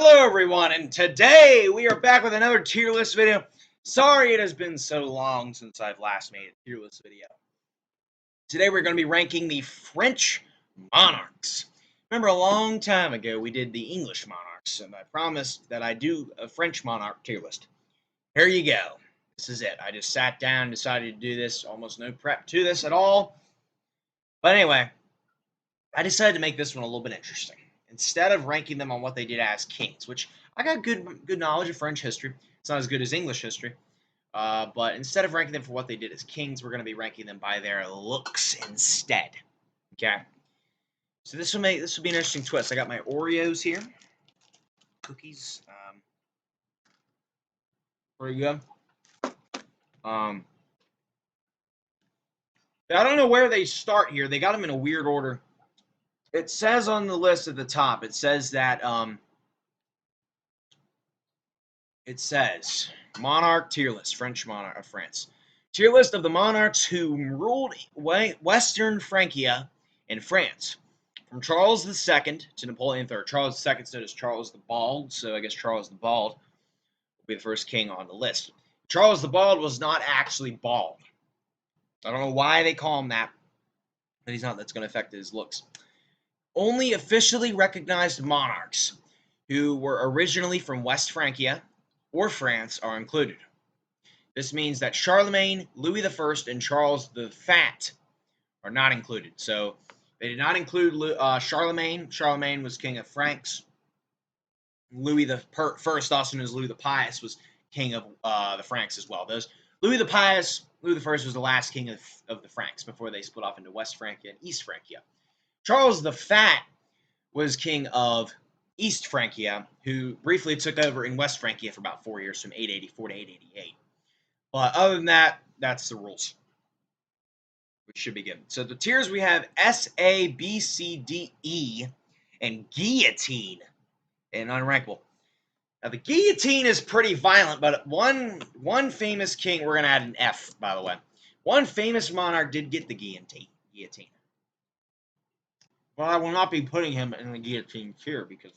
Hello everyone, and today we are back with another tier list video. Sorry it has been so long since I've last made a tier list video. Today we're going to be ranking the French monarchs. Remember a long time ago we did the English monarchs, and I promised that I'd do a French monarch tier list. Here you go. This is it. I just sat down and decided to do this, almost no prep to this at all. But anyway, I decided to make this one a little bit interesting. Instead of ranking them on what they did as kings, which I got good knowledge of French history. It's not as good as English history. But instead of ranking them for what they did as kings, we're going to be ranking them by their looks instead. Okay? So this will be an interesting twist. I got my Oreos here. Cookies. Pretty good. I don't know where they start here. They got them in a weird order. It says on the list at the top, it says that, it says, Monarch tier list, French monarch of France. Tier list of the monarchs who ruled Western Francia and France. From Charles II to Napoleon III. Charles II is known as Charles the Bald, so I guess Charles the Bald will be the first king on the list. Charles the Bald was not actually bald. I don't know why they call him that, but he's not. That's going to affect his looks. Only officially recognized monarchs who were originally from West Francia or France are included. This means that Charlemagne, Louis I, and Charles the Fat are not included. So they did not include Charlemagne. Charlemagne was king of Franks. Louis the First, also known as Louis the Pious, was king of the Franks as well. Louis the Pious, Louis the First was the last king of the Franks before they split off into West Francia and East Francia. Charles the Fat was king of East Francia, who briefly took over in West Francia for about 4 years, from 884 to 888. But other than that, that's the rules, which should be good. So the tiers we have S, A, B, C, D, E, and guillotine, and unrankable. Now the guillotine is pretty violent, but one famous king, we're going to add an F, by the way. One famous monarch did get the guillotine. Well, I will not be putting him in the guillotine tier because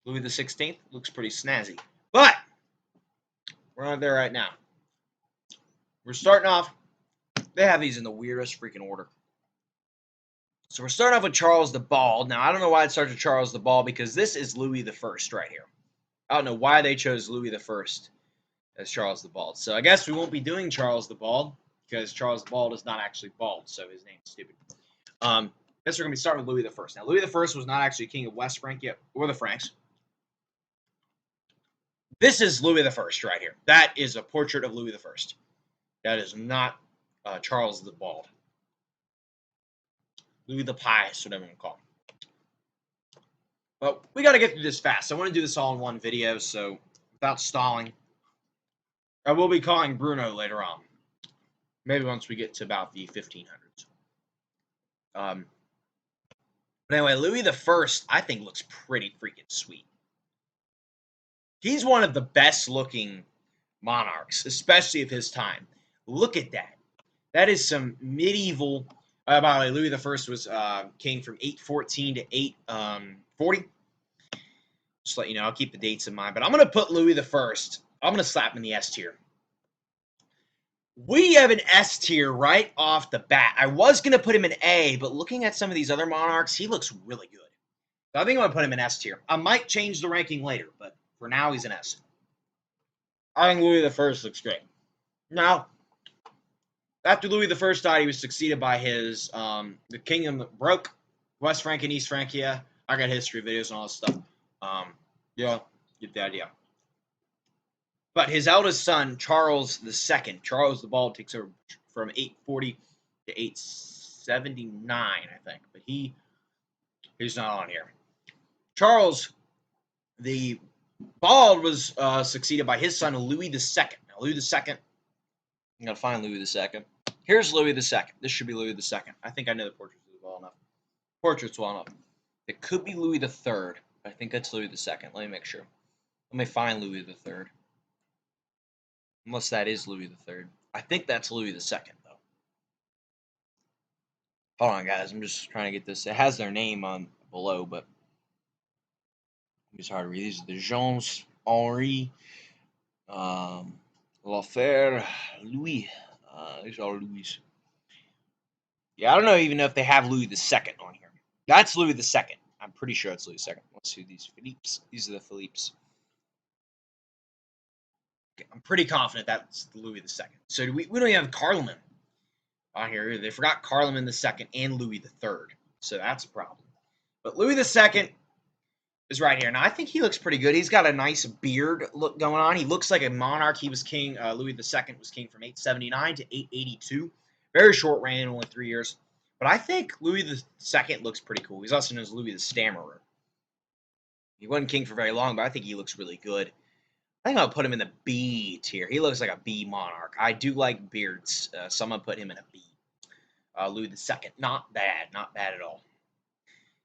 Louis the 16th looks pretty snazzy. But we're not there right now. We're starting off. They have these in the weirdest freaking order. So we're starting off with Charles the Bald. Now, I don't know why it starts with Charles the Bald, because this is Louis the First right here. I don't know why they chose Louis the First as Charles the Bald. So I guess we won't be doing Charles the Bald, because Charles the Bald is not actually bald, so his name's stupid. Guess we're going to be starting with Louis the First. Now, Louis the First was not actually king of West Francia or the Franks. This is Louis the First right here. That is a portrait of Louis the First. That is not Charles the Bald. Louis the Pious, whatever you want to call him. But we got to get through this fast. I want to do this all in one video, so without stalling, I will be calling Bruno later on. Maybe once we get to about the 1500s. But anyway, Louis the First, I think, looks pretty freaking sweet. He's one of the best-looking monarchs, especially of his time. Look at that. That is some medieval. By the way, Louis the First was king from 814 to 840. Just to let you know, I'll keep the dates in mind. But I'm going to put Louis the First. I'm going to slap him in the S tier. We have an S tier right off the bat. I was going to put him in A, but looking at some of these other monarchs, he looks really good. So I think I'm going to put him in S tier. I might change the ranking later, but for now, he's an S. I think Louis the First looks great. Now, after Louis the First died, he was succeeded by his, the kingdom that broke, West Francia and East Francia. I got history videos and all this stuff. Yeah, get the idea. But his eldest son, Charles II, Charles the Bald, takes over from 840 to 879, I think. But he's not on here. Charles the Bald was succeeded by his son, Louis II. Now, Louis II, I'm going to find Louis II. Here's Louis II. This should be Louis II. I think I know the portraits well enough. Portraits well enough. It could be Louis III. I think that's Louis II. Let me make sure. Let me find Louis III. Unless that is Louis III. I think that's Louis II, though. Hold on, guys. I'm just trying to get this. It has their name on below, but It's hard to read. These are the Jeans, Henri, Lafayette, Louis. These are all Louis. Yeah, I don't know even know if they have Louis II on here. That's Louis II. I'm pretty sure it's Louis II. Let's see these Philippes. These are the Philippes. Okay, I'm pretty confident that's Louis II. So we don't even have Carloman on here either. They forgot Carloman II and Louis III. So that's a problem. But Louis II is right here. Now, I think he looks pretty good. He's got a nice beard look going on. He looks like a monarch. He was king. Louis II was king from 879 to 882. Very short reign, only 3 years. But I think Louis II looks pretty cool. He's also known as Louis the Stammerer. He wasn't king for very long, but I think he looks really good. I think I'll put him in the B tier. He looks like a B monarch. I do like beards, so I'm going to put him in a B. Louis II, not bad. Not bad at all.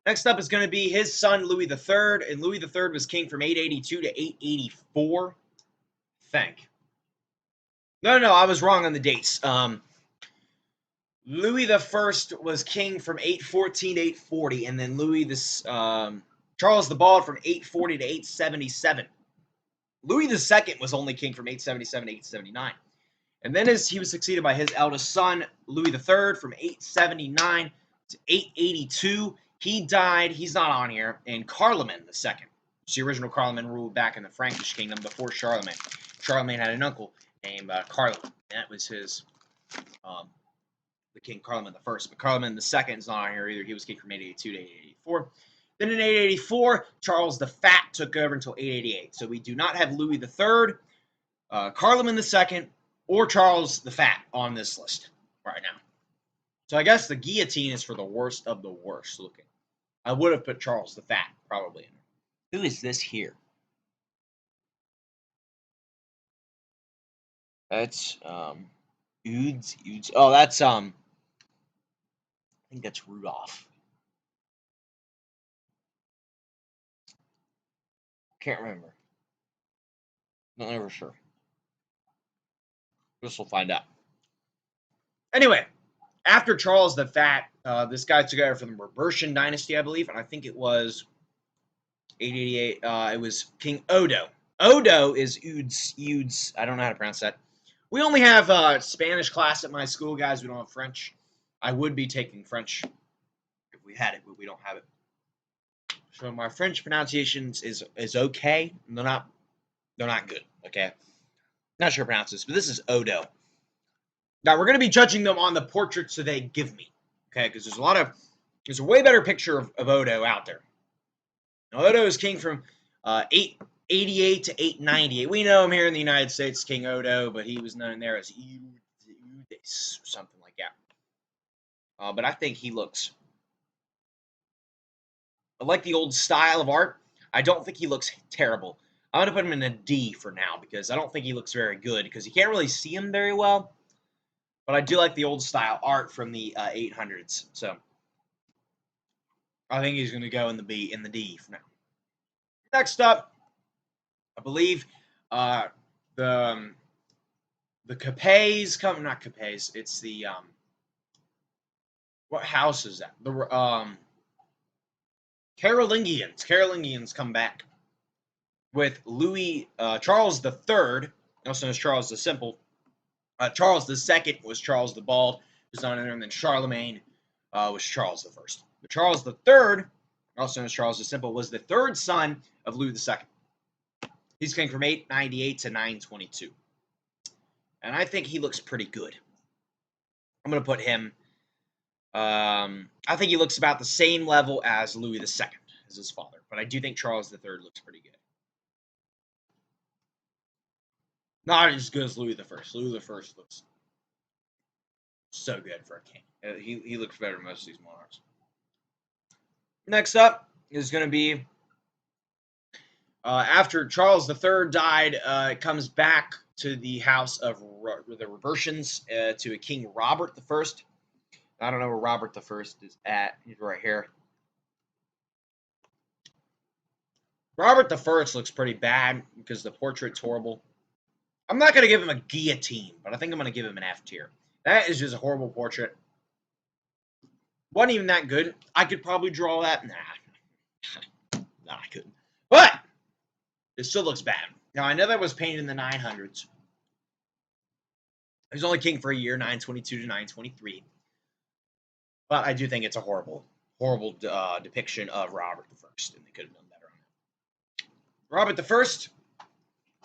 Next up is going to be his son, Louis III, and Louis III was king from 882 to 884. Think. No, I was wrong on the dates. Louis I was king from 814 to 840, and then Charles the Bald from 840 to 877. Louis II was only king from 877 to 879. And then he was succeeded by his eldest son, Louis III, from 879 to 882. He died, he's not on here, in Carloman II. The original Carloman ruled back in the Frankish kingdom before Charlemagne. Charlemagne had an uncle named Carloman. That was his, the king Carloman I. But Carloman II is not on here either. He was king from 882 to 884. Then in 884, Charles the Fat took over until 888. So we do not have Louis III, Carloman II, or Charles the Fat on this list right now. So I guess the guillotine is for the worst of the worst looking. I would have put Charles the Fat probably in there. Who is this here? That's Eudes. Oh, that's I think that's Rudolph. Can't remember. Not ever sure. Guess we'll find out. Anyway, after Charles the Fat, this guy took over from the Robertian dynasty, I believe, and I think it was 888. It was King Odo. Odo is Eudes. I don't know how to pronounce that. We only have Spanish class at my school, guys. We don't have French. I would be taking French if we had it, but we don't have it. So my French pronunciations is okay. They're not good. Okay, not sure how to pronounce this, but this is Odo. Now we're going to be judging them on the portraits that they give me. Okay, because there's a way better picture of Odo out there. Now, Odo is king from 888 to 898. We know him here in the United States, King Odo, but he was known there as Eudes, something like that. But I think he looks... I like the old style of art. I don't think he looks terrible. I'm going to put him in a D for now because I don't think he looks very good because you can't really see him very well. But I do like the old style art from the 800s. So I think he's going to go in the D for now. Next up, I believe the Capets come, not Capets. It's the what house is that? The Carolingians. Carolingians come back with Charles III, also known as Charles the Simple. Charles II was Charles the Bald, who's not in there, and then Charlemagne was Charles I. But Charles III, also known as Charles the Simple, was the third son of Louis II. He's king from 898 to 922. And I think he looks pretty good. I'm going to put him... I think he looks about the same level as Louis II, as his father. But I do think Charles III looks pretty good. Not as good as Louis I. Louis I looks so good for a king. He looks better than most of these monarchs. Next up is going to be... after Charles III died, it comes back to the house of the Robertians, to a King Robert I. I don't know where Robert I is at. He's right here. Robert I looks pretty bad because the portrait's horrible. I'm not going to give him a guillotine, but I think I'm going to give him an F tier. That is just a horrible portrait. Wasn't even that good. I could probably draw that. Nah, I couldn't. But It still looks bad. Now, I know that was painted in the 900s. He was only king for a year, 922 to 923. But I do think it's a horrible depiction of Robert I, and they could have done better on it. Robert I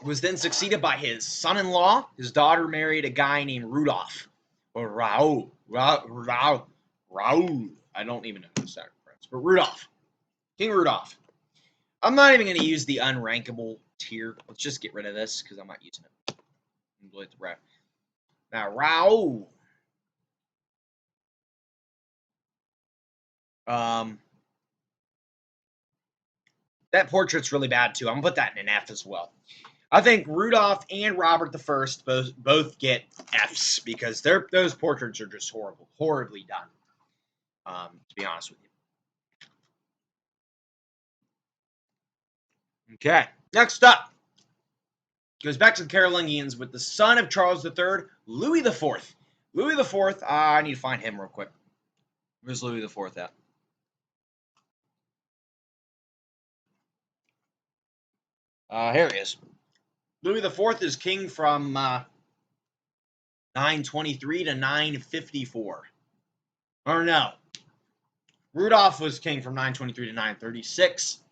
was then succeeded by his son-in-law. His daughter married a guy named Rudolph, or Raoul. I don't even know the second prince, but Rudolph, King Rudolph. I'm not even going to use the unrankable tier. Let's just get rid of this because I'm not using it. Delete the ref. Now Raoul. That portrait's really bad too. I'm gonna put that in an F as well. I think Rudolph and Robert I both get Fs because those portraits are just horribly done. To be honest with you. Okay, next up goes back to the Carolingians with the son of Charles III, Louis the Fourth. Louis the Fourth. I need to find him real quick. Where's Louis the Fourth at? Here he is. Louis the Fourth is king from 923 to 954. Or no. Rudolph was king from 923 to 936.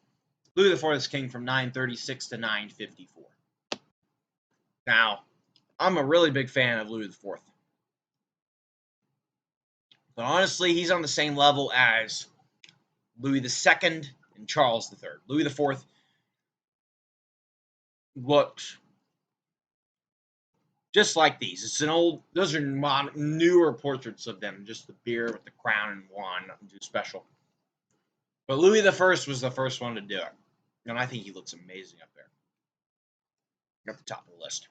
Louis IV is king from 936 to 954. Now, I'm a really big fan of Louis IV. But honestly, he's on the same level as Louis II and Charles III. Louis IV looked just like these. Those are newer portraits of them. Just the beard with the crown and wand, nothing too special. But Louis I was the first one to do it. And I think he looks amazing up there. At the top of the list.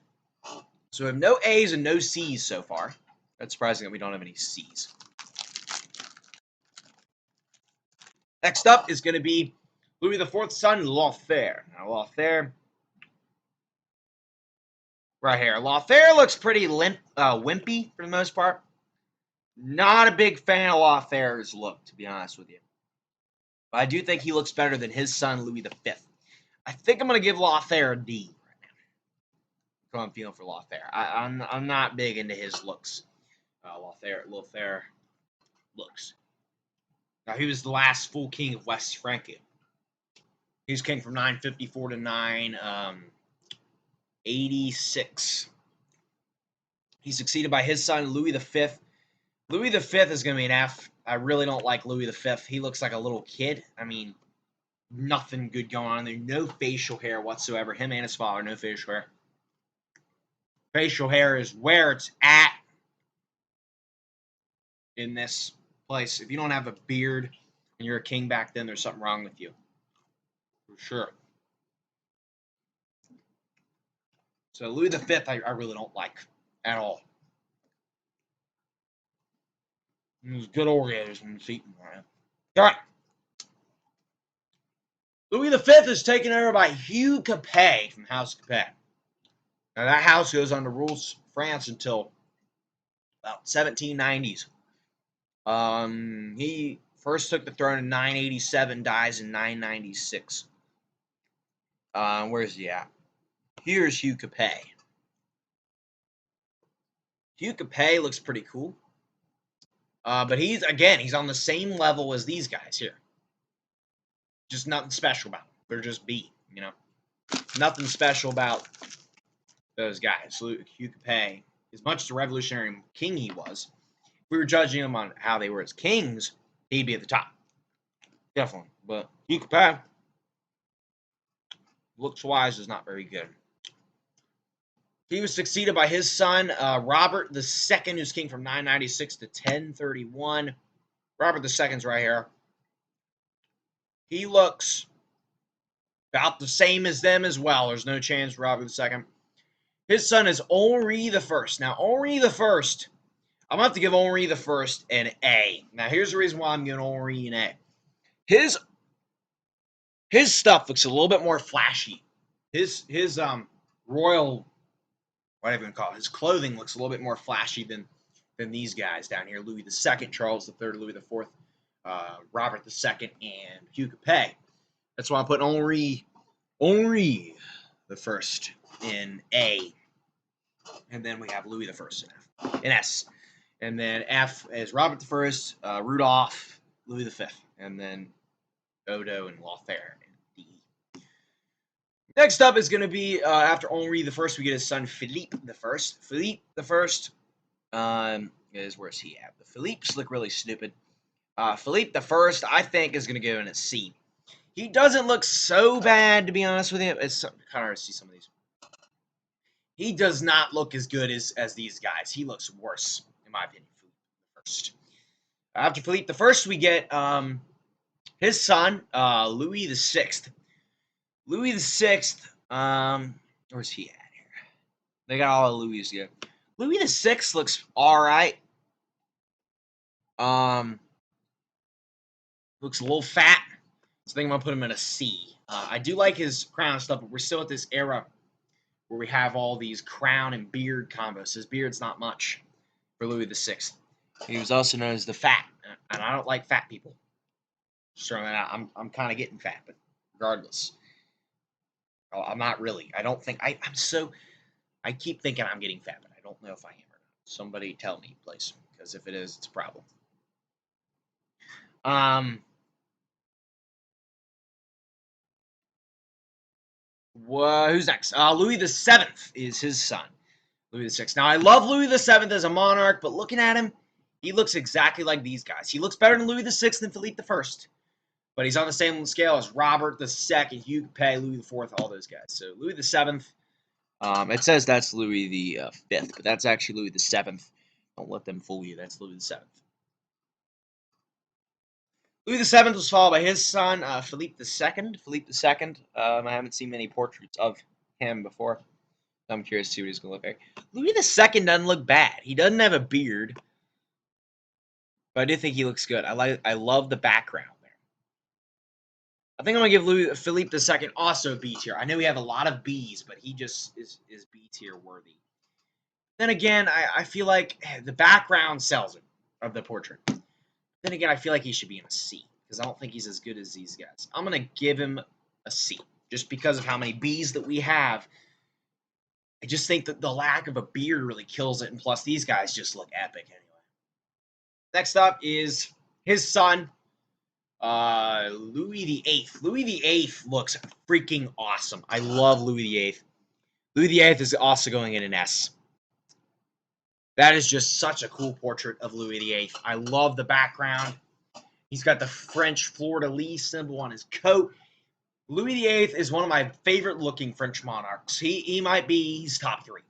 So we have no A's and no C's so far. That's surprising that we don't have any C's. Next up is going to be Louis IV's son, Lothair. Now, Lothair, right here. Lothair looks pretty wimpy for the most part. Not a big fan of Lothair's look, to be honest with you. But I do think he looks better than his son, Louis V. I think I'm going to give Lothair a D right now. That's what I'm feeling for Lothair. I'm not big into his looks. Lothair looks. Now, he was the last full king of West Francia. He was king from 954 to 986. He's succeeded by his son, Louis V. Louis V is going to be an F. I really don't like Louis V. He looks like a little kid. I mean, nothing good going on there. No facial hair whatsoever. Him and his father, no facial hair. Facial hair is where it's at in this place. If you don't have a beard and you're a king back then, there's something wrong with you. For sure. So Louis V, I really don't like at all. There's good orgasms in the seat. All right. Louis V is taken over by Hugh Capet from House Capet. Now that house goes on to rule France until about 1790s. He first took the throne in 987, dies in 996. Where's he at? Here's Hugh Capet. Hugh Capet looks pretty cool. But he's on the same level as these guys here. Just nothing special about them. They're just B, you know. Nothing special about those guys. Hugh Capet, as much as a revolutionary king he was, if we were judging them on how they were as kings, he'd be at the top. Definitely. But Hugh Capet, looks-wise, is not very good. He was succeeded by his son, Robert II, who's king from 996 to 1031. Robert II's right here. He looks about the same as them as well. There's no chance for Robert II. His son is Henri I. Now, Henri I, I'm going to have to give Henri I an A. Now, here's the reason why I'm giving Henri an A. His stuff looks a little bit more flashy. His royal, whatever you call it, his clothing looks a little bit more flashy than these guys down here. Louis II, Charles III, Louis IV, Robert II, and Hugh Capet. That's why I'm putting Henri the First in A, and then we have Louis the First in F, in S, and then F is Robert the First, Rudolph, Louis the Fifth, and then Odo and Lothair in D. Next up is going to be after Henri the First, we get his son Philippe the First. Philippe the First is where's he at? The Philippes look really stupid. Philippe the First, I think, is going to go in at C. He doesn't look so bad, to be honest with you. It's kind of hard to see some of these. He does not look as good as these guys. He looks worse, in my opinion. Philippe the First. After Philippe the First, we get his son, Louis the Sixth. Louis the Sixth. Where's he at here? They got all the Louis here. Louis the Sixth looks all right. Looks a little fat. So I think I'm gonna put him in a C. I do like his crown stuff, but we're still at this era where we have all these crown and beard combos. His beard's not much for Louis the Sixth. He was also known as the Fat, and I don't like fat people. Certainly not. I'm kind of getting fat, but regardless, I'm not really. I don't think I'm so. I keep thinking I'm getting fat, but I don't know if I am or not. Somebody tell me, please, because if it is, it's a problem. Who's next? Louis the Seventh is his son. Louis the Sixth. Now I love Louis the Seventh as a monarch, but looking at him, he looks exactly like these guys. He looks better than Louis the Sixth and Philippe the First, but he's on the same scale as Robert the Second, Hugh Capet, Louis the Fourth, all those guys. So Louis the Seventh. It says that's Louis the Fifth, but that's actually Louis the Seventh. Don't let them fool you. That's Louis the Seventh. Louis the Seventh was followed by his son, Philippe the Second. Philippe the Second. I haven't seen many portraits of him before. I'm curious to see what he's going to look like. Louis the Second doesn't look bad. He doesn't have a beard, but I do think he looks good. I love the background there. I think I'm going to give Philippe the Second also B tier. I know we have a lot of Bs, but he just is B tier worthy. Then again, I feel like the background sells it of the portrait. Then again, I feel like he should be in a C because I don't think he's as good as these guys. I'm going to give him a C just because of how many Bs that we have. I just think that the lack of a beard really kills it, and plus these guys just look epic anyway. Next up is his son, Louis the Eighth. Louis the Eighth looks freaking awesome. I love Louis the Eighth. Louis the Eighth is also going in an S. That is just such a cool portrait of Louis the Eighth. I love the background. He's got the French fleur-de-lis symbol on his coat. Louis the Eighth is one of my favorite looking French monarchs. He might be, he's top 3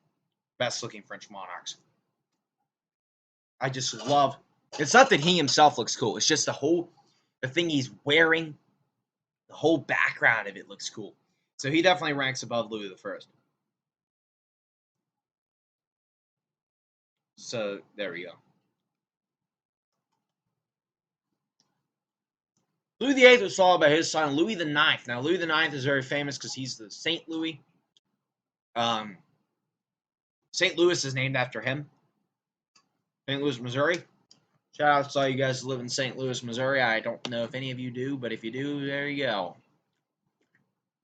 best looking French monarchs. I just love, it's not that he himself looks cool. It's just the thing he's wearing, the whole background of it looks cool. So he definitely ranks above Louis the First. So there we go. Louis VIII was followed by his son Louis IX. Now Louis IX is very famous because he's the Saint Louis. St. Louis is named after him. St. Louis, Missouri. Shout out to all you guys who live in St. Louis, Missouri. I don't know if any of you do, but if you do, there you go.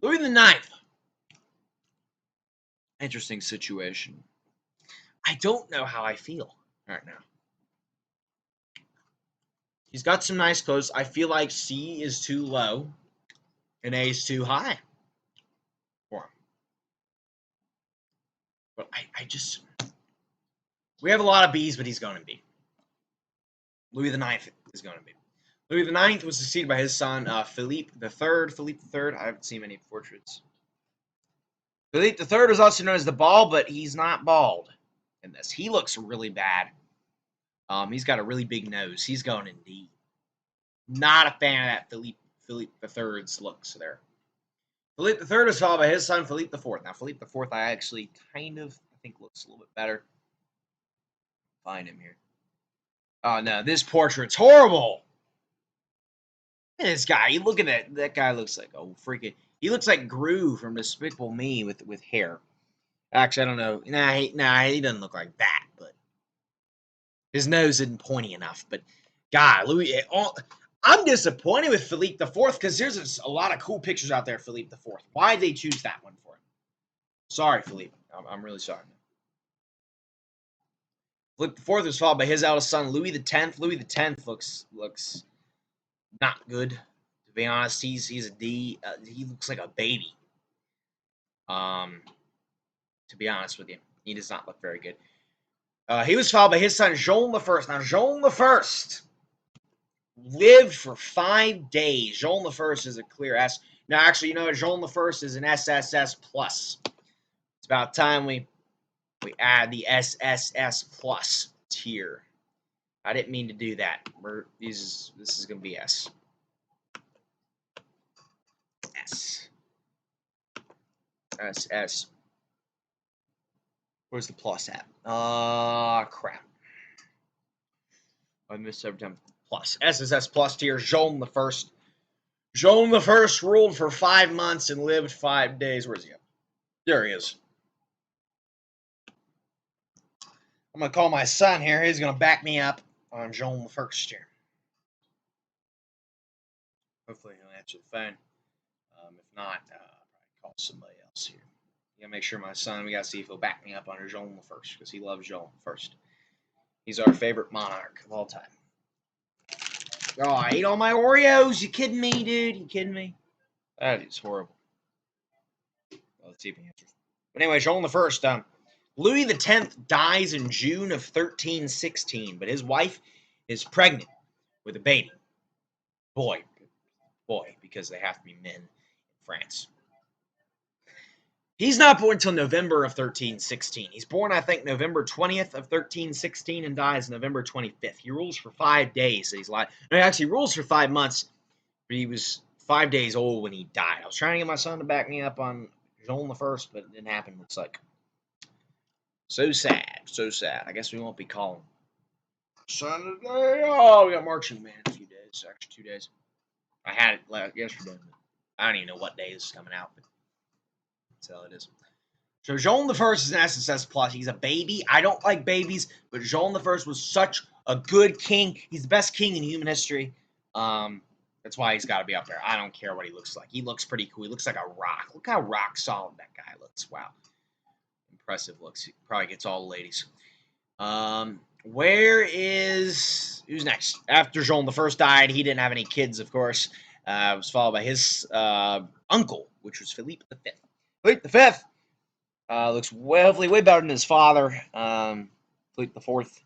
Louis IX. Interesting situation. I don't know how I feel right now. He's got some nice clothes. I feel like C is too low and A is too high for him. But I just... We have a lot of B's, but he's going to be. Louis IX is going to be. Louis IX was succeeded by his son, Philippe III. Philippe III, I haven't seen many portraits. Philippe III is also known as the Bald, but he's not bald in this. He looks really bad. He's got a really big nose. He's going in D. Not a fan of that Philippe III's looks there. Philippe III is followed by his son, Philippe IV. Now, Philippe IV, I actually I think looks a little bit better. Find him here. Oh, no, this portrait's horrible. Look at this guy. You look at that. That guy looks like, he looks like Gru from Despicable Me with hair. Actually, I don't know. Nah, he doesn't look like that, but his nose isn't pointy enough. But, God, I'm disappointed with Philippe IV because there's a lot of cool pictures out there of Philippe IV. Why did they choose that one for him? Sorry, Philippe. I'm really sorry. Philippe the Fourth was followed by his eldest son, Louis the Tenth. Louis the Tenth looks not good, to be honest. He's a D. He looks like a baby. Um, to be honest with you, he does not look very good. He was followed by his son, Jean the First. Now, Jean the First lived for 5 days. Jean the First is a clear S. Now, actually, you know what? Jean the First is an SSS plus. It's about time we add the SSS plus tier. I didn't mean to do that. This is gonna be S. S. S. S. Where's the plus at? Crap. I missed every time. Plus. SSS plus tier. Jean the First. Jean the First ruled for 5 months and lived 5 days. Where's he at? There he is. I'm gonna call my son here. He's gonna back me up on Jean the First here. Hopefully he'll answer the phone. If not, I'll probably call somebody else here. Gotta make sure my son. We gotta see if he'll back me up on Jean the First because he loves Jean the First. He's our favorite monarch of all time. Oh, I ate all my Oreos. You kidding me, dude? You kidding me? That is horrible. Well, let's see if he answers. But anyway, Jean the First. Louis the Tenth dies in June of 1316, but his wife is pregnant with a baby. Boy, because they have to be men in France. He's not born until November of 1316. He's born, I think, November 20th of 1316 and dies November 25th. He rules for 5 days. He's like, no, he actually rules for 5 months, but he was 5 days old when he died. I was trying to get my son to back me up on Jean the First, but it didn't happen. Looks like so sad, so sad. I guess we won't be calling son today. Oh, we got marching man in a few days, actually 2 days. I had it yesterday. I don't even know what day this is coming out, but that's how it is. So Jean the First is an SSS plus. He's a baby. I don't like babies, but Jean the First was such a good king. He's the best king in human history. That's why he's got to be up there. I don't care what he looks like. He looks pretty cool. He looks like a rock. Look how rock solid that guy looks. Wow, impressive looks. He probably gets all the ladies. Who's next? After Jean the First died, he didn't have any kids, of course. It was followed by his uncle, which was Philippe the Fifth. Philippe the Fifth looks hopefully way better than his father, Philippe the Fourth.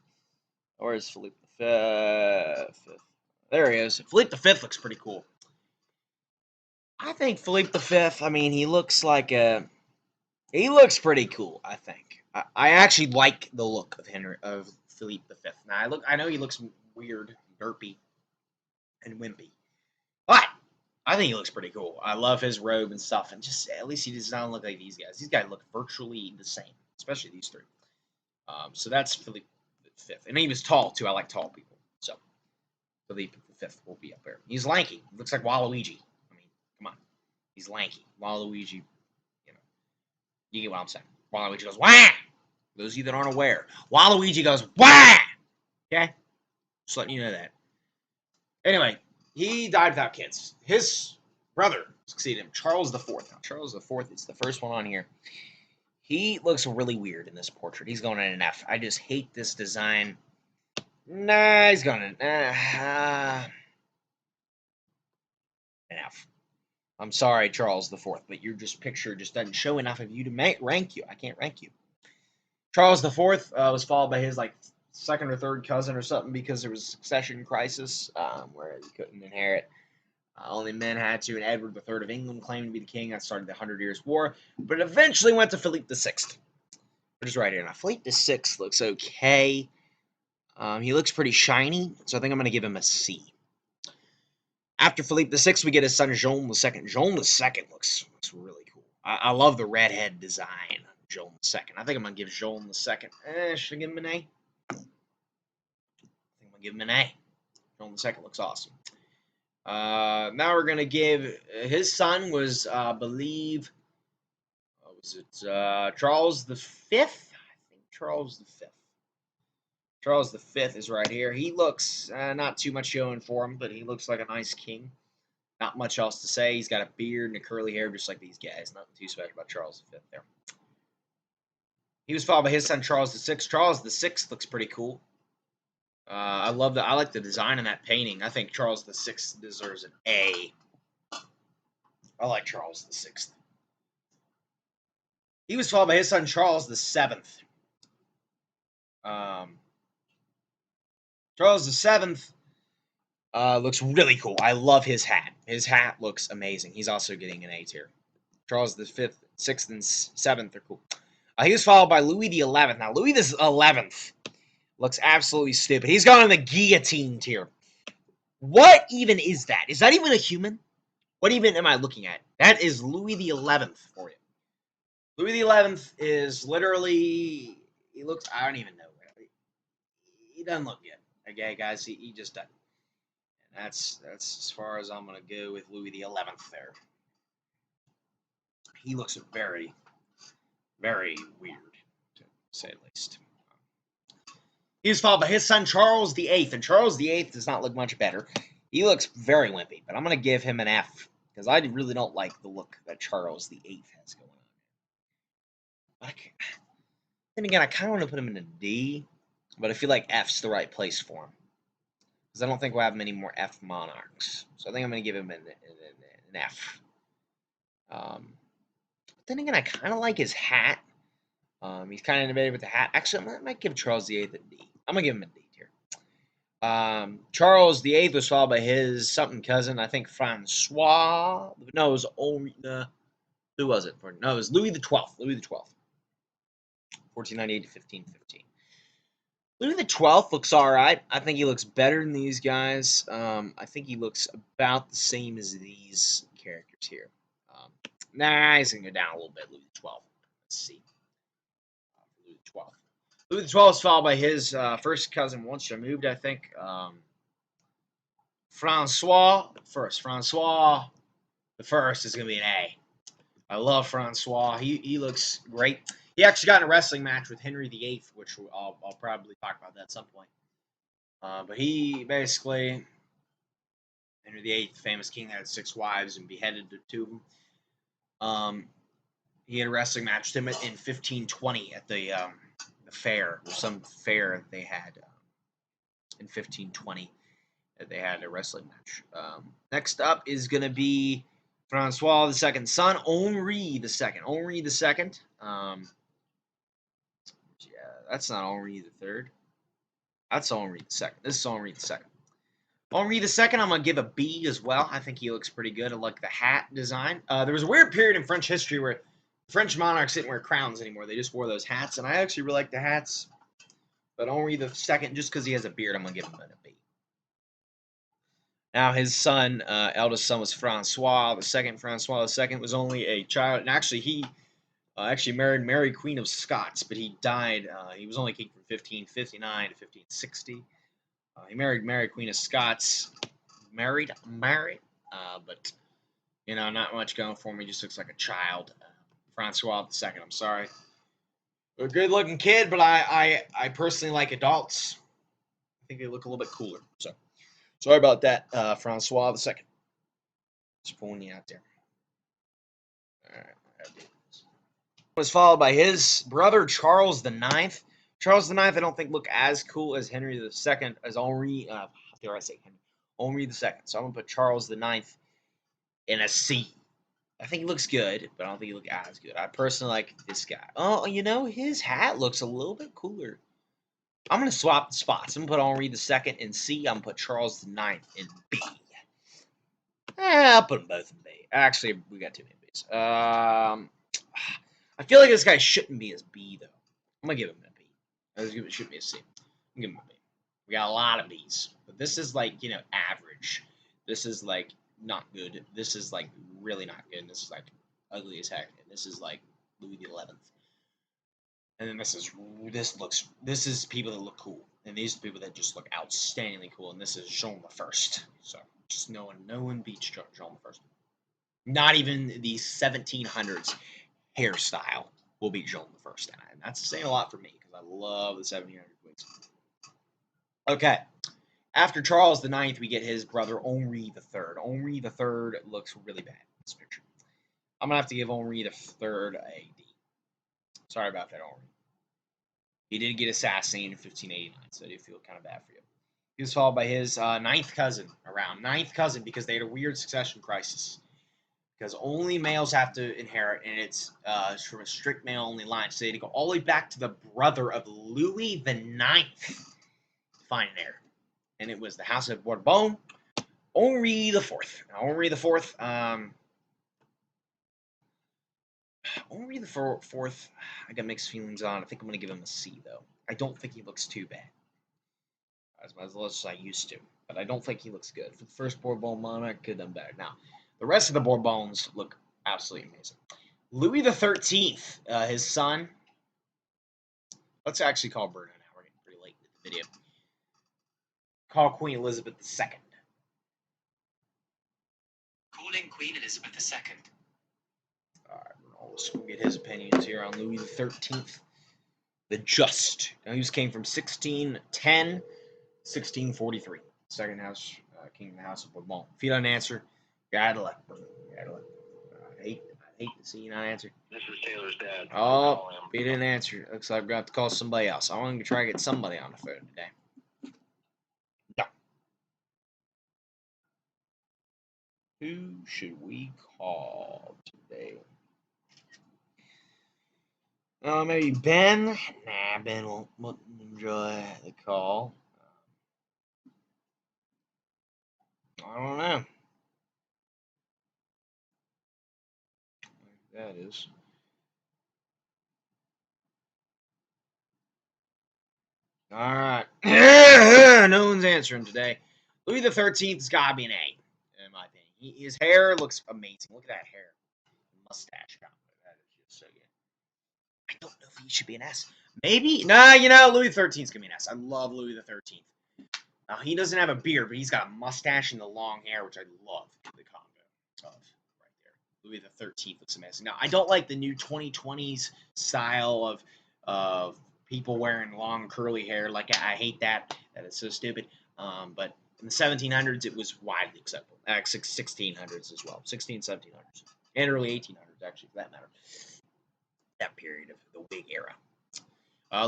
Or is Philippe the Fifth? There he is. Philippe the Fifth looks pretty cool. I think Philippe the Fifth. I mean, he looks like a. He looks pretty cool. I think. I actually like the look of Philippe the Fifth. Now I know he looks weird, derpy, and wimpy, but I think he looks pretty cool. I love his robe and stuff, and just at least he does not look like these guys. These guys look virtually the same, especially these three. So that's Philippe the Fifth, and he was tall too. I like tall people, so Philippe the Fifth will be up there. He's lanky. He looks like Waluigi. I mean, come on, he's lanky. Waluigi, you get what I'm saying. Waluigi goes wah. Those of you that aren't aware, Waluigi goes wah. Okay, just letting you know that. Anyway, he died without kids. His brother succeeded him, Charles the Fourth. Now, Charles the Fourth is the first one on here. He looks really weird in this portrait. He's going in an F. I just hate this design. Nah, he's going in an F. I'm sorry, Charles the Fourth, but your picture just doesn't show enough of you to rank you. I can't rank you. Charles the Fourth was followed by his second or third cousin or something because there was a succession crisis where he couldn't inherit. Only men had to, and Edward III of England claimed to be the king. That started the 100 Years' War, but it eventually went to Philippe VI. Which is right here. Now, Philippe VI looks okay. He looks pretty shiny, so I think I'm going to give him a C. After Philippe VI, we get his son Jean II. Jean II looks really cool. I love the redhead design of Jean II. I think I'm going to give Jean II. Should I give him an A? I think I'm going to give him an A. Jean II looks awesome. Now we're going to give his son was, I believe, what was it? Charles V? I think Charles V. Charles V is right here. He looks not too much going for him, but he looks like a nice king. Not much else to say. He's got a beard and a curly hair just like these guys. Nothing too special about Charles V there. He was followed by his son Charles VI. Charles VI looks pretty cool. I like the design in that painting. I think Charles VI deserves an A. I like Charles VI. He was followed by his son Charles VII. Charles VII looks really cool. I love his hat. His hat looks amazing. He's also getting an A tier. Charles V, 6th, and 7th are cool. He was followed by Louis the 11th. Now, Louis the 11th looks absolutely stupid. He's gone in the guillotine tier. What even is that? Is that even a human? What even am I looking at? That is Louis the 11th for you. Louis the 11th is literally, he looks, I don't even know. He doesn't look good. Okay, guys, he just doesn't. And that's as far as I'm going to go with Louis the 11th there. He looks very, very weird, to say the least. He was followed by his son Charles VIII, and Charles VIII does not look much better. He looks very wimpy, but I'm going to give him an F, because I really don't like the look that Charles VIII has going on. Then again, I kind of want to put him in a D, but I feel like F's the right place for him, because I don't think we'll have many more F monarchs. So I think I'm going to give him an F. Then again, I kind of like his hat. He's kind of innovative with the hat. Actually, I might give Charles VIII a D. I'm going to give him a D here. Charles VIII was followed by his something cousin, I think Francois. No, it was only who was it? No, it was Louis the 12th. Louis the 12th. 1498 to 1515. Louis the 12th looks all right. I think he looks better than these guys. I think he looks about the same as these characters here. Nah, he's going to go down a little bit, Louis the 12th. Let's see. Louis the 12th. Louis the 12th is followed by his first cousin once removed, I think. Francois first. Francois the first is going to be an A. I love Francois. He looks great. He actually got in a wrestling match with Henry VIII, which I'll probably talk about that at some point. But he basically, Henry VIII, famous king that had 6 wives and beheaded 2 of them. He had a wrestling match with him in 1520 at the fair, or some fair they had in 1520. They had a wrestling match. Next up is going to be Francois II's son, Henri II. Henri II. Yeah, that's not Henri III. That's Henri II. This is Henri II. Henri II, I'm going to give a B as well. I think he looks pretty good. I like the hat design. There was a weird period in French history where French monarchs didn't wear crowns anymore. They just wore those hats, and I actually really like the hats. But Henri II, just because he has a beard, I'm going to give him a B. Now, his son, eldest son, was Francois II. Francois II was only a child, and actually, he actually married Mary, Queen of Scots, but he died. He was only king from 1559 to 1560. He married Mary, Queen of Scots. Married, but not much going for him. He just looks like a child. Francois II. I'm sorry, a good-looking kid, but I personally like adults. I think they look a little bit cooler. So. Sorry about that, Francois II. Just pulling you out there. All right. Was followed by his brother, Charles IX. Charles IX, I don't think look as cool as Henry II, as Henri, dare I say Henry? Henri II. So I'm going to put Charles IX in a C. I think he looks good, but I don't think he looks as good. I personally like this guy. Oh, his hat looks a little bit cooler. I'm going to swap the spots. I'm going to put Henri II in C. I'm going to put Charles IX in B. I'll put them both in B. Actually, we got too many Bs. I feel like this guy shouldn't be as B, though. I'm going to give him a B. It should be a C. I'm going to give him a B. We got a lot of Bs. But this is like, average. This is like not good. This is like really not good. And this is like ugly as heck. And this is like Louis the 11th. And then this is people that look cool. And these are people that just look outstandingly cool. And this is Jean the First. So just no one beats Jean the First. Not even the 1700s hairstyle will beat Jean the First. And that's saying a lot for me because I love the 1700s wigs. Okay. After Charles IX, we get his brother Henri III. Henri III looks really bad in this picture. I'm gonna have to give Henri III a D. Sorry about that, Henri. He did get assassinated in 1589, so I do feel kind of bad for you. He was followed by his ninth cousin, because they had a weird succession crisis. Because only males have to inherit, and it's from a strict male-only line. So they had to go all the way back to the brother of Louis the Ninth to find an heir. And it was the House of Bourbon, Henri the Fourth. Now, Henri the Fourth, I got mixed feelings on. I think I'm going to give him a C, though. I don't think he looks too bad. As well as I used to. But I don't think he looks good. For the first Bourbon monarch, could have done better. Now, the rest of the Bourbons look absolutely amazing. Louis the 13th, his son. Let's actually call Bruno now. We're getting pretty late in the video. Call Queen Elizabeth II. Calling Queen Elizabeth II. Alright, we'll get his opinions here on Louis the 13th. The Just. Now, he came from 1610, 1643. Second house, king of the House of Bourbon. If you don't answer, you're out of luck. You're out of luck. I hate to see you not answer. This is Taylor's dad. Oh, he didn't answer. Looks like I've got to call somebody else. I want to try to get somebody on the phone today. No. Who should we call today? Maybe Ben? Nah, Ben won't enjoy the call. I don't know. That is. Alright. No one's answering today. Louis the 13th's got to be an A, in my opinion. His hair looks amazing. Look at that hair. Mustache combo. That is just so good. I don't know if he should be an S. Maybe? Nah, Louis the 13th's going to be an S. I love Louis the 13th. Now, he doesn't have a beard, but he's got a mustache and the long hair, which I love the combo of right there. Louis the 13th looks amazing. Now, I don't like the new 2020s style of people wearing long curly hair. Like, I hate that. That is so stupid. But in the 1700s, it was widely acceptable. 1600s as well. 1700s. And early 1800s, actually, for that matter. That period of the wig era.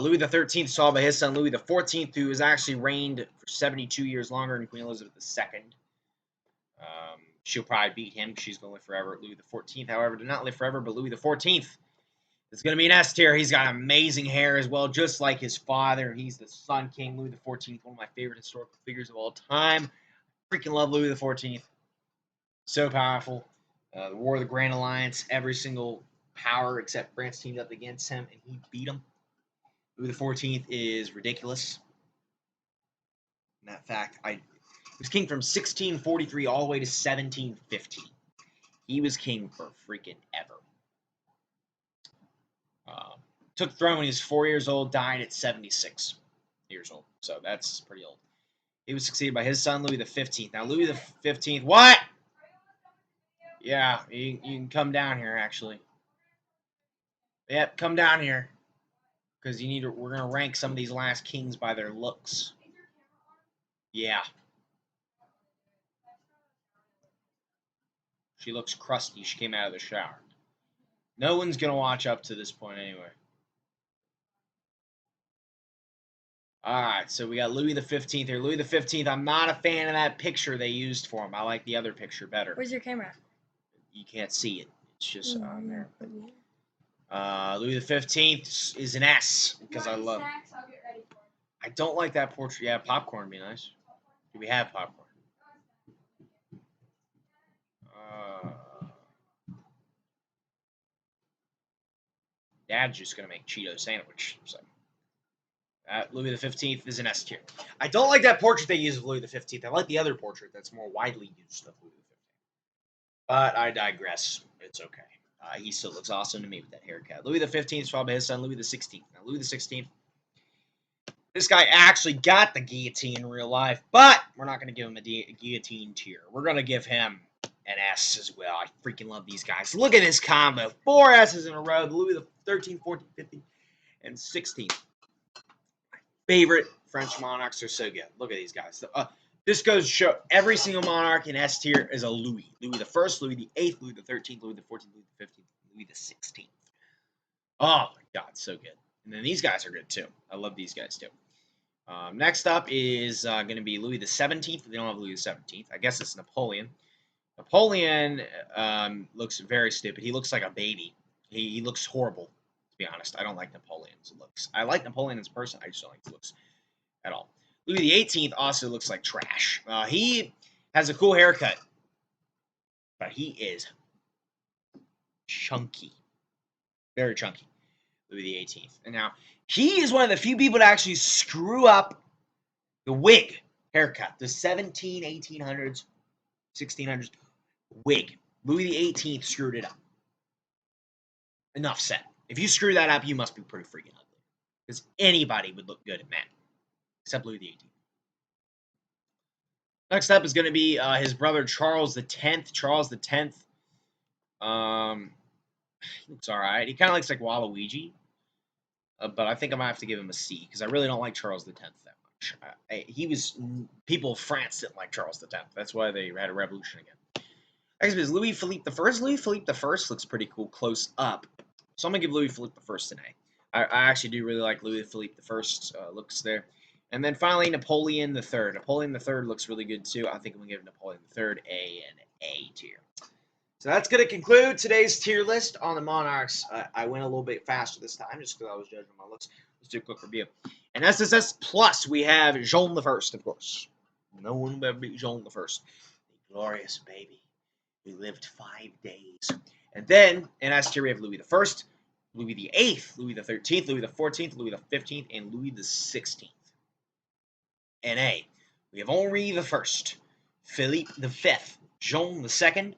Louis XIII saw by his son Louis XIV, who has actually reigned for 72 years longer than Queen Elizabeth II. She'll probably beat him because she's going to live forever. Louis XIV, however, did not live forever, but Louis XIV is going to be an S tier. He's got amazing hair as well, just like his father. He's the Sun King, Louis XIV, one of my favorite historical figures of all time. Freaking love Louis XIV. So powerful. The War of the Grand Alliance, every single power except France teamed up against him, and he beat them. Louis XIV is ridiculous. In that fact, he was king from 1643 all the way to 1715. He was king for freaking ever. Took the throne when he was 4 years old, died at 76 years old. So that's pretty old. He was succeeded by his son, Louis XV. Now, Louis XV, what? Yeah, you can come down here, actually. Yep, come down here. Because we're going to rank some of these last kings by their looks. Yeah. She looks crusty. She came out of the shower. No one's going to watch up to this point anyway. Alright, so we got Louis XV here. Louis XV, I'm not a fan of that picture they used for him. I like the other picture better. Where's your camera? You can't see it. It's just on there. Louis XV is an S because I love it. I don't like that portrait. Yeah, popcorn would be nice. Do we have popcorn? Dad's just going to make Cheeto sandwich. So. Louis XV is an S tier. I don't like that portrait they use of Louis XV. I like the other portrait that's more widely used of Louis XV. But I digress. It's okay. He still looks awesome to me with that haircut. Louis XV is followed by his son, Louis XVI. Now, Louis XVI, this guy actually got the guillotine in real life, but we're not going to give him a guillotine tier. We're going to give him an S as well. I freaking love these guys. Look at this combo. 4 S's in a row. Louis XIII, 14, 15, and 16. My favorite French monarchs are so good. Look at these guys. This goes to show every single monarch in S tier is a Louis. Louis the First, Louis the Eighth, Louis the 13th, Louis the 14th, Louis the 15th, Louis the 16th. Oh my God, so good. And then these guys are good too. I love these guys too. Next up is going to be Louis the 17th. They don't have Louis the 17th. I guess it's Napoleon. Napoleon looks very stupid. He looks like a baby. He looks horrible, to be honest. I don't like Napoleon's looks. I like Napoleon as a person. I just don't like his looks at all. Louis the 18th also looks like trash. He has a cool haircut, but he is chunky. Very chunky. Louis the 18th. And now, he is one of the few people to actually screw up the wig haircut. The 1800s, 1600s wig. Louis the 18th screwed it up. Enough said. If you screw that up, you must be pretty freaking ugly. Because anybody would look good in that. Except Louis the 18th. Next up is going to be his brother Charles the 10th. Charles the 10th. He looks alright. He kind of looks like Waluigi. But I think I might have to give him a C. Because I really don't like Charles the 10th that much. People of France didn't like Charles the 10th. That's why they had a revolution again. Next is Louis Philippe the First. Louis Philippe the First looks pretty cool close up. So I'm going to give Louis Philippe the First today. I actually do really like Louis Philippe the First looks there. And then finally, Napoleon III. Napoleon III looks really good too. I think I'm going to give Napoleon III an A tier. So that's going to conclude today's tier list on the Monarchs. I went a little bit faster this time just because I was judging my looks. Let's do a quick review. And SSS Plus, we have Jean the First, of course. No one will ever beat Jean the First. The glorious baby who lived 5 days. And then, in S tier, we have Louis the First, Louis the Eighth, Louis the 13th, Louis the 14th, Louis the 15th, and Louis the 16th. NA, we have Henri the First, Philippe the Fifth, Jean the Second,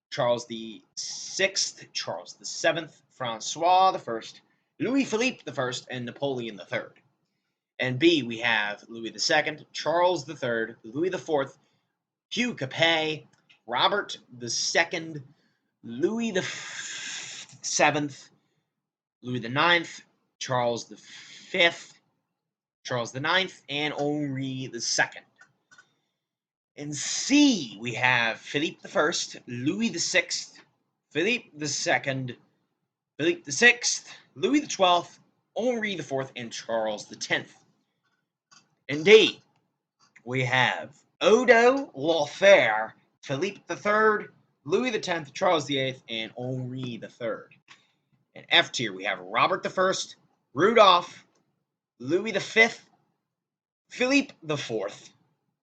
Charles the Sixth, Charles the Seventh, Francois the First, Louis Philippe the First, and Napoleon the Third. And B, we have Louis the Second, Charles the Third, Louis the Fourth, Hugh Capet, Robert the Second, Louis the Seventh, Louis the Ninth, Charles the Fifth, Charles the Ninth, and Henri the Second. In C, we have Philippe the First, Louis the Sixth, Philippe the Second, Philippe the Sixth, Louis the 12th, Henri the Fourth, and Charles the 10th. In D, we have Odo Lothair, Philippe the Third, Louis the 10th, Charles the 8th, and Henri the 3rd. In F tier, we have Robert the First, Rudolph, Louis the 5th, Philippe the 4th,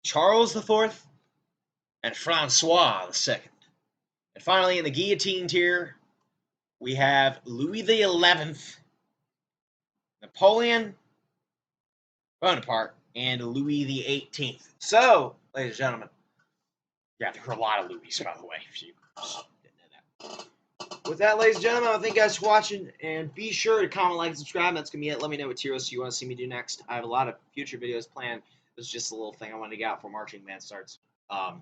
Charles the 4th, and Francois the 2nd. And finally, in the guillotine tier, we have Louis the 11th, Napoleon Bonaparte, and Louis the 18th. So, ladies and gentlemen, yeah, there were a lot of Louis, by the way, if you didn't know that. With that, ladies and gentlemen, I thank you guys for watching, and be sure to comment, like, and subscribe. That's going to be it. Let me know what tier list you want to see me do next. I have a lot of future videos planned. This is just a little thing I wanted to get out before marching band starts, because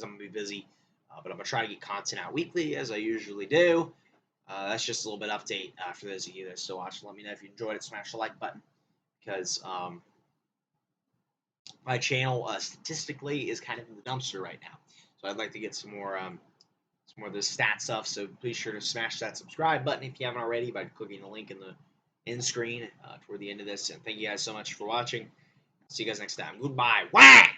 I'm going to be busy, but I'm going to try to get content out weekly, as I usually do. That's just a little bit update for those of you that are still watching. Let me know if you enjoyed it. Smash the like button, because my channel statistically is kind of in the dumpster right now. So I'd like to get some more of this stat stuff. So be sure to smash that subscribe button if you haven't already by clicking the link in the end screen toward the end of this. And thank you guys so much for watching. See you guys next time. Goodbye. Whack!